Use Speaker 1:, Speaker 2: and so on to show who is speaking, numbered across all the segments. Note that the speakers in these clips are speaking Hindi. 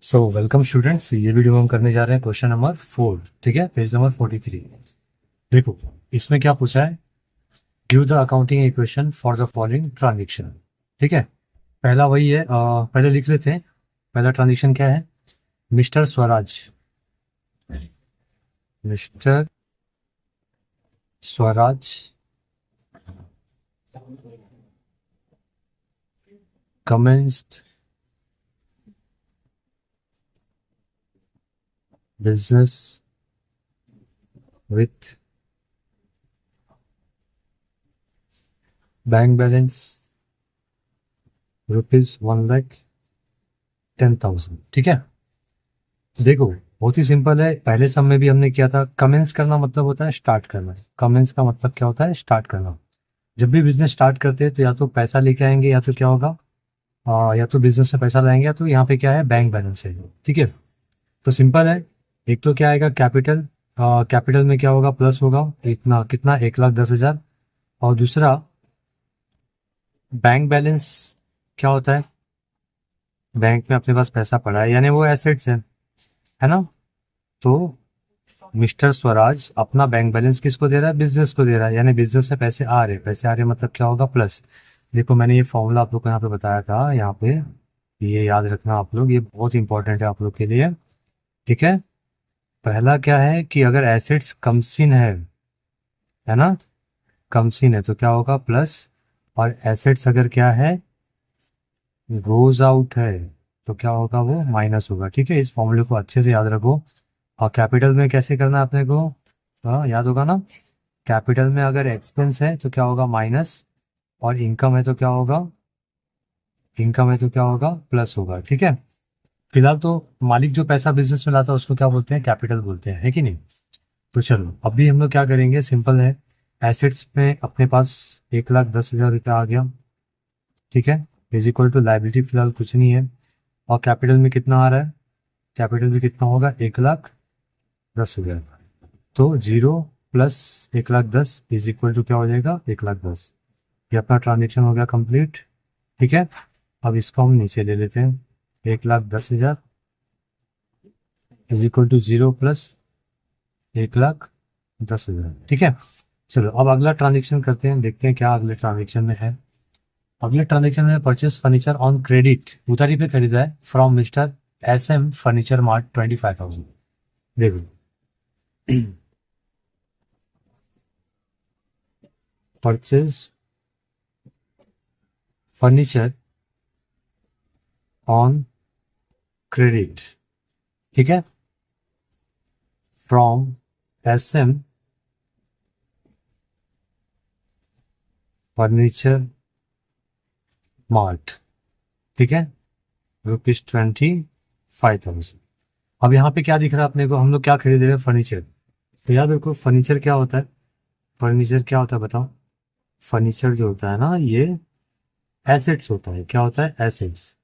Speaker 1: सो वेलकम स्टूडेंट्स, ये वीडियो में हम करने जा रहे हैं क्वेश्चन नंबर 4। ठीक है, पेज नंबर 43। देखो इसमें क्या पूछा है, give the accounting equation for the following transaction. ठीक है, पहला वही है, पहले लिख लेते हैं। पहला ट्रांजेक्शन क्या है, mister Swaraj, mister Swaraj commenced business with bank balance ₹1,10,000। ठीक है, देखो बहुत ही सिंपल है, पहले सम में भी हमने किया था। कमेंस करना मतलब होता है स्टार्ट करना। कमेंस का मतलब क्या होता है, स्टार्ट करना। जब भी बिजनेस स्टार्ट करते हैं तो या तो पैसा लेके आएंगे या तो क्या होगा, या तो बिजनेस में पैसा लाएंगे या तो यहाँ पे क्या है, बैंक बैलेंस है। ठीक है, तो सिंपल है। एक तो क्या आएगा, कैपिटल। कैपिटल में क्या होगा, प्लस होगा, इतना कितना, 1,10,000। और दूसरा बैंक बैलेंस क्या होता है, बैंक में अपने पास पैसा पड़ा है यानी वो एसेट्स है ना। तो मिस्टर स्वराज अपना बैंक बैलेंस किसको दे रहा है, बिजनेस को दे रहा है, यानी बिजनेस से पैसे आ रहे, पैसे आ रहे मतलब क्या होगा, प्लस। देखो मैंने ये फॉर्मूला आप लोग को यहाँ पे बताया था, यहाँ पे ये याद रखना आप लोग, ये बहुत इंपॉर्टेंट है आप लोग के लिए। ठीक है, पहला क्या है कि अगर एसेट्स कमसिन है ना, कमसिन है तो क्या होगा, प्लस। और एसेट्स अगर क्या है, गोज आउट है तो क्या होगा, वो माइनस होगा। ठीक है, इस फॉर्मूले को अच्छे से याद रखो। और कैपिटल में कैसे करना है अपने को, हाँ याद होगा ना। कैपिटल में अगर एक्सपेंस है तो क्या होगा, माइनस। और इनकम है तो क्या होगा, इनकम है तो क्या होगा, प्लस होगा। ठीक है, फिलहाल तो मालिक जो पैसा बिजनेस में लाता है उसको क्या बोलते हैं, कैपिटल बोलते हैं, है कि नहीं। तो चलो अभी हम लोग क्या करेंगे, सिंपल है। एसेट्स में अपने पास 1,10,000 रुपया आ गया। ठीक है, इज इक्वल टू लाइबिलिटी फिलहाल कुछ नहीं है। और कैपिटल में कितना आ रहा है, कैपिटल में कितना होगा, 1,10,000। तो 0 प्लस 1,10,000 इज इक्वल टू क्या हो जाएगा, 1,10,000। ये अपना ट्रांजेक्शन हो गया कंप्लीट। ठीक है, अब इसको हम नीचे ले लेते हैं, 1,10,000 इज इक्वल टू 0 प्लस 1,10,000। ठीक है, चलो अब अगला ट्रांजेक्शन करते हैं, देखते हैं क्या अगले ट्रांजेक्शन में है। अगले ट्रांजेक्शन में परचेस फर्नीचर ऑन क्रेडिट, उधारी पे खरीदा है, from mister SM furniture mart 25,000। देखो परचेस फर्नीचर ऑन क्रेडिट, ठीक है, फ्रॉम SM फर्नीचर मार्ट। ठीक है, ₹25,000। अब यहाँ पे क्या दिख रहा है अपने को, हम लोग क्या खरीद रहे हैं, फर्नीचर। तो याद रखो फर्नीचर क्या होता है, फर्नीचर क्या होता है बताओ। फर्नीचर जो होता है ना, ये एसेट्स होता है। क्या होता है, एसेट्स।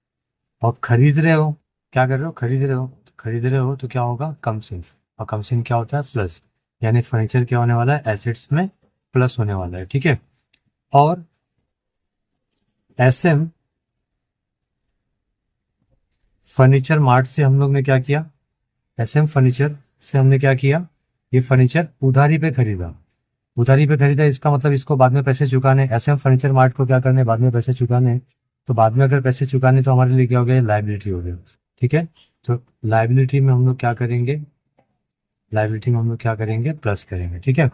Speaker 1: और खरीद रहे हो, क्या कर रहे हो, खरीद रहे हो, तो खरीद रहे हो तो क्या होगा, कमसिन। और कमसिन क्या होता है, प्लस। यानी फर्नीचर क्या होने वाला है, एसेट्स में प्लस होने वाला है। ठीक है, और SM फर्नीचर मार्ट से हम लोग ने क्या किया, SM फर्नीचर से हमने क्या किया, ये फर्नीचर उधारी पे खरीदा। उधारी पे खरीदा इसका मतलब इसको बाद में पैसे चुकाने, SM फर्नीचर मार्ट को क्या करने, बाद में पैसे चुकाने। तो बाद में अगर पैसे चुकाने तो हमारे लिए क्या हो गया, लाइबिलिटी हो गया। ठीक है, तो लाइबिलिटी में हम लोग क्या करेंगे, लाइबिलिटी में हम लोग क्या करेंगे, प्लस करेंगे। ठीक है,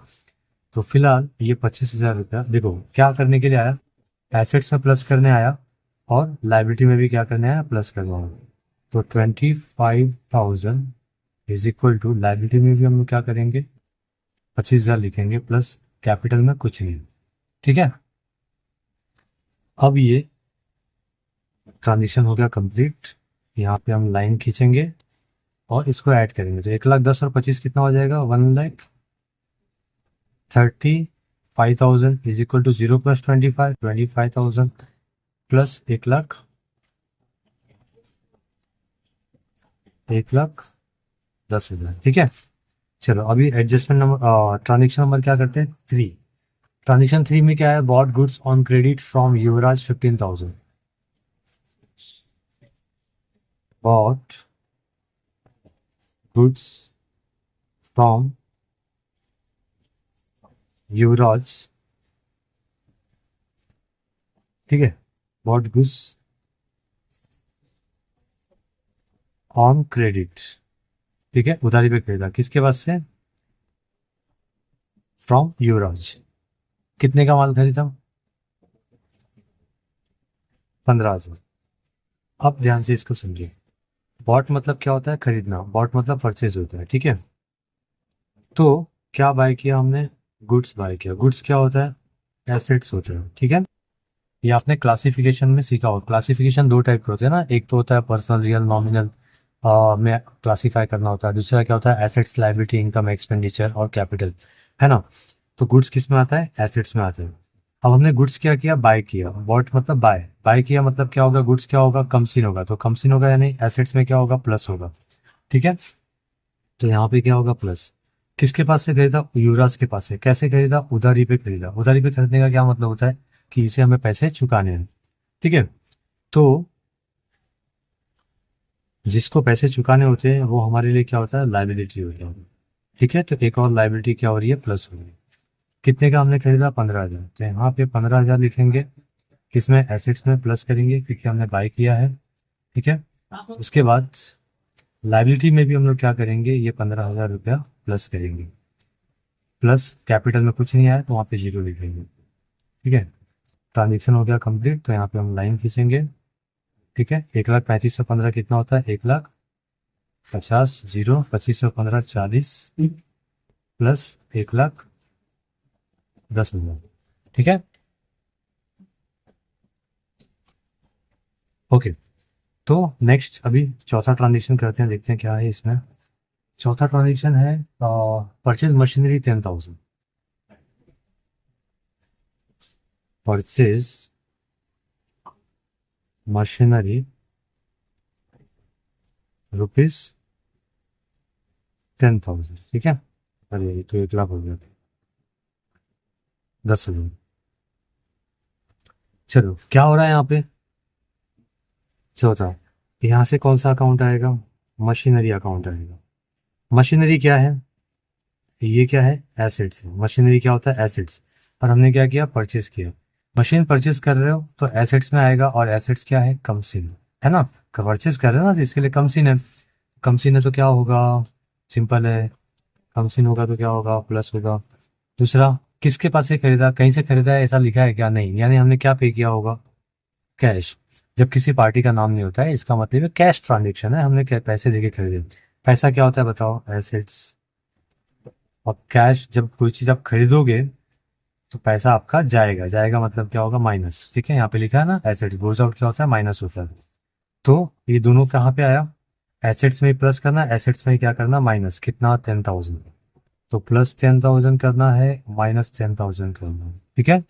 Speaker 1: तो फिलहाल ये 25,000 रुपया देखो क्या करने के लिए आया, एसेट्स में प्लस करने आया, और लाइबिलिटी में भी क्या करने आया, प्लस करना आया। तो 25,000 इज इक्वल टू, लाइबिलिटी में भी हम लोग क्या करेंगे, 25,000 लिखेंगे, प्लस कैपिटल में कुछ नहीं। ठीक है, अब ये ट्रांजेक्शन हो गया कंप्लीट। यहाँ पे हम लाइन खींचेंगे और इसको ऐड करेंगे, तो 1,10,000 और 25 कितना हो जाएगा, 1,35,000 is equal to 0 plus 25,000 plus 1,10,000। ठीक है, चलो अभी एडजस्टमेंट नंबर, ट्रांजेक्शन नंबर क्या करते हैं, 3। ट्रांजेक्शन 3 में क्या है, bought goods on credit from Yuvraj 15,000। Bought goods from Yuvraj, ठीक है, बॉट गुड्स ऑन क्रेडिट, ठीक है, उधारी पे खरीदा, किसके पास से, फ्रॉम युवराज। कितने का माल खरीदा, 15,000। अब ध्यान से इसको समझिए, बॉट मतलब क्या होता है, खरीदना, बॉट मतलब परचेज होता है, ठीक है। तो क्या बाय किया हमने, गुड्स बाय किया। गुड्स क्या होता है, एसेट्स होते हैं, ठीक है। ये आपने क्लासिफिकेशन में सीखा हो, क्लासिफिकेशन दो टाइप के होते हैं ना, एक तो होता है पर्सनल रियल नॉमिनल में क्लासीफाई करना होता है, दूसरा क्या होता है एसेट्स लायबिलिटी इनकम एक्सपेंडिचर और कैपिटल, है ना। तो गुड्स किस में आता है, एसेट्स में आता है। अब हमने गुड्स क्या किया, बाय किया, बॉट मतलब बाय, बाय किया मतलब क्या होगा, गुड्स क्या होगा, कम सीन होगा, तो कम सीन होगा यानी एसेट्स में क्या होगा, प्लस होगा, ठीक है। तो यहाँ पे क्या होगा, प्लस। किसके पास से खरीदा, युवराज के पास से। कैसे खरीदा, उधारी पे खरीदा। उधारी पे खरीदने का क्या मतलब होता है कि इसे हमें पैसे चुकाने हैं, ठीक है। तो जिसको पैसे चुकाने होते हैं वो हमारे लिए क्या होता है, लाइबिलिटी होता है, ठीक है। तो एक और लाइबिलिटी क्या हो रही है, प्लस हो रही है। कितने का हमने खरीदा, 15,000, तो यहाँ पे 15,000 लिखेंगे, किसमें, एसेट्स में प्लस करेंगे क्योंकि हमने बाय किया है, ठीक है। उसके बाद लाइबिलिटी में भी हम लोग क्या करेंगे, ये 15,000 रुपया प्लस करेंगे, प्लस कैपिटल में कुछ नहीं आया तो वहाँ पे जीरो लिखेंगे, ठीक है। ट्रांजेक्शन हो गया कंप्लीट, तो यहाँ पे हम लाइन खींचेंगे, ठीक है। 1,35,15 कितना होता है, 1,50,000, जीरो, 25,15 40, प्लस 1,10,000, ठीक है। ओके, तो नेक्स्ट अभी चौथा ट्रांजेक्शन करते हैं, देखते हैं क्या है इसमें। चौथा ट्रांजेक्शन है purchase machinery 10,000, purchase machinery rupees 10,000, ठीक है। अरे ये तो 1,00,000 हो गया, 10,000। चलो क्या हो रहा है यहाँ पे, चौथा, यहाँ से कौन सा अकाउंट आएगा, मशीनरी अकाउंट आएगा। मशीनरी क्या है, ये क्या है, एसेट्स है। मशीनरी क्या होता है, एसेट्स। और हमने क्या किया, परचेज किया। मशीन परचेज कर रहे हो तो एसेट्स में आएगा, और एसेट्स क्या है, कम सीन, है ना। परचेज कर रहे हो ना तो इसके लिए कम सीन है, कम सीन है तो क्या होगा, सिंपल है, कम सीन होगा तो क्या होगा, प्लस होगा। दूसरा, किसके पास से खरीदा, कहीं से खरीदा है ऐसा लिखा है क्या, नहीं, यानी हमने क्या पे किया होगा, कैश। जब किसी पार्टी का नाम नहीं होता है इसका मतलब है कैश ट्रांजेक्शन है, हमने पैसे देके खरीदे। पैसा क्या होता है बताओ, एसेट्स। और कैश, जब कोई चीज़ आप खरीदोगे तो पैसा आपका जाएगा, जाएगा मतलब क्या होगा, माइनस, ठीक है। यहाँ पे लिखा है ना, एसेट्स गोज आउट क्या होता है, माइनस होता है। तो ये दोनों कहाँ पे आया, एसेट्स में प्लस करना, एसेट्स में क्या करना, माइनस, कितना, 10,000। तो प्लस 10,000 करना है, माइनस 10,000 करना है, ठीक है।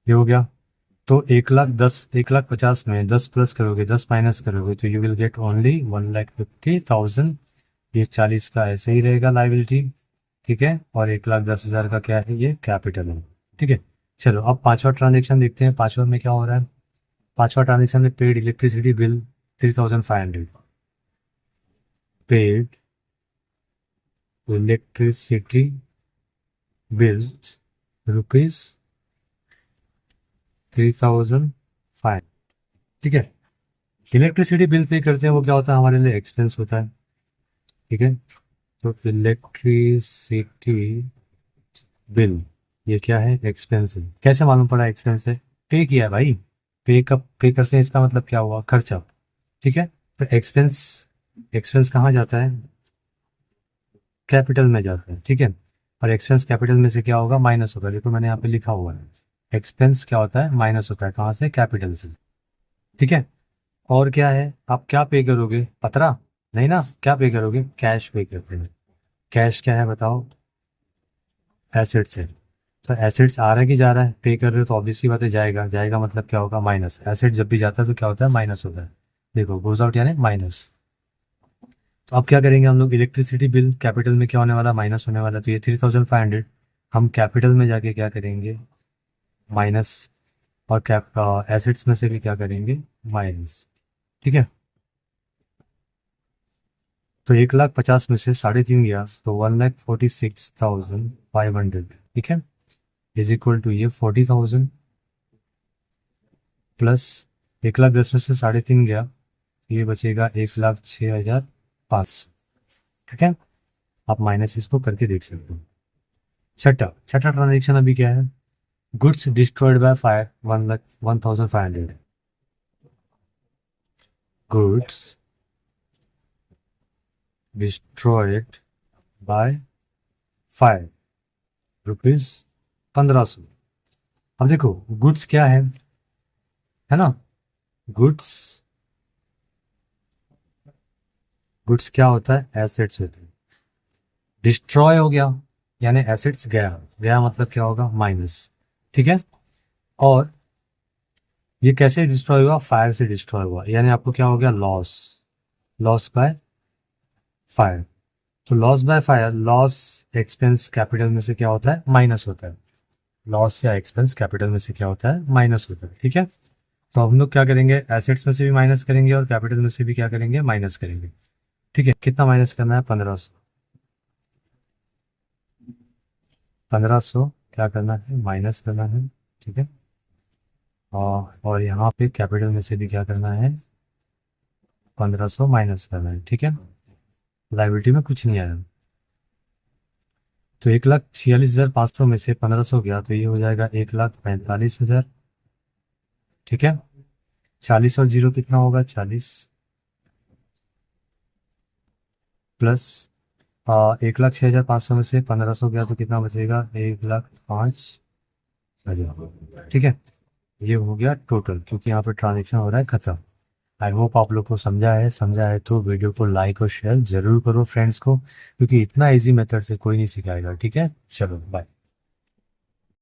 Speaker 1: ये हो गया। तो 1,10,000, 1,50,000 में 10 प्लस करोगे, 10 माइनस करोगे तो यू विल गेट ओनली 1,50,000। ये 40 का ऐसे ही रहेगा लाइबिलिटी, ठीक है। और 1,10,000 का क्या है, ये कैपिटल है, ठीक है। चलो अब पांचवा ट्रांजेक्शन देखते हैं, पांचवा में क्या हो रहा है। पांचवा ट्रांजेक्शन में paid electricity bill 3,500, paid electricity bill rupees 3,500, ठीक है। इलेक्ट्रिसिटी बिल पे करते हैं वो क्या होता है, हमारे लिए एक्सपेंस होता है, ठीक है। तो इलेक्ट्रिसिटी बिल, ये क्या है, एक्सपेंस है। कैसे मालूम पड़ा एक्सपेंस है, पे किया है भाई, पे कब पे करते हैं इसका मतलब क्या हुआ, खर्चा, ठीक है। तो एक्सपेंस, एक्सपेंस कहाँ जाता है, कैपिटल में जाता है, ठीक है। और एक्सपेंस कैपिटल में से क्या होगा, माइनस होगा, देखो मैंने यहाँ पे लिखा हुआ है, एक्सपेंस क्या होता है, माइनस होता है, कहाँ से, कैपिटल से, ठीक है। और क्या है, आप क्या पे करोगे, पतरा, नहीं ना, क्या पे करोगे, कैश पे करते हैं। कैश क्या है बताओ, एसेट्स है। तो एसेट्स आ रहा है कि जा रहा है, पे कर रहे हो तो ऑब्वियसली बात है जाएगा, जाएगा मतलब क्या होगा, माइनस। एसेट जब भी जाता है तो क्या होता है, माइनस होता है, देखो गोज आउट यानी माइनस। तो अब क्या करेंगे हम लोग, इलेक्ट्रिसिटी बिल कैपिटल में क्या होने वाला, माइनस होने वाला, तो ये 3,500 हम कैपिटल में जाके क्या करेंगे, माइनस। और कैप एसेट्स में से भी क्या करेंगे, माइनस, ठीक है। तो 1,50,000 में से 3.5 गया तो 1,46,500, ठीक है, इज इक्वल टू ये 40,000 प्लस 1,10,000 में से 3.5 गया, ये बचेगा 1,06,500, ठीक है। आप माइनस इसको करके देख सकते हो। छठा छठा ट्रांजेक्शन अभी क्या है, goods destroyed by fire 1,0500, goods destroyed by fire ₹1500। अब देखो गुड्स क्या है ना, गुड्स गुड्स क्या होता है, एसेट्स होते हैं। डिस्ट्रॉय हो गया यानी एसेट्स गया, गया मतलब क्या होगा, माइनस, ठीक है। और ये कैसे डिस्ट्रॉय हुआ, फायर से डिस्ट्रॉय हुआ, यानी आपको क्या हो गया, लॉस, लॉस बाय फायर। तो loss by fire, loss expense capital में से क्या होता है, माइनस होता है। लॉस या एक्सपेंस कैपिटल में से क्या होता है, माइनस होता है, ठीक है। तो हम लोग क्या करेंगे, एसेट्स में से भी माइनस करेंगे और कैपिटल में से भी क्या करेंगे, माइनस करेंगे, ठीक है। कितना माइनस करना है, 1500, 1500 क्या करना है, माइनस करना है, ठीक है। और यहाँ पे कैपिटल में से भी क्या करना है, 1500 माइनस करना है, ठीक है। लाइबिलिटी में कुछ नहीं आया, तो 1,46,500 में से 1500 गया तो ये हो जाएगा 1,45,000, ठीक है। 40 और जीरो कितना होगा, 40 प्लस 1,06,500 में से 1500 गया तो कितना बचेगा, 1,05,000, ठीक है। ये हो गया टोटल, क्योंकि यहाँ पे ट्रांजेक्शन हो रहा है खत्म। आई होप आप लोग को समझा है तो वीडियो को लाइक और शेयर जरूर करो फ्रेंड्स को, क्योंकि इतना इजी मेथड से कोई नहीं सिखाएगा, ठीक है। चलो बाय।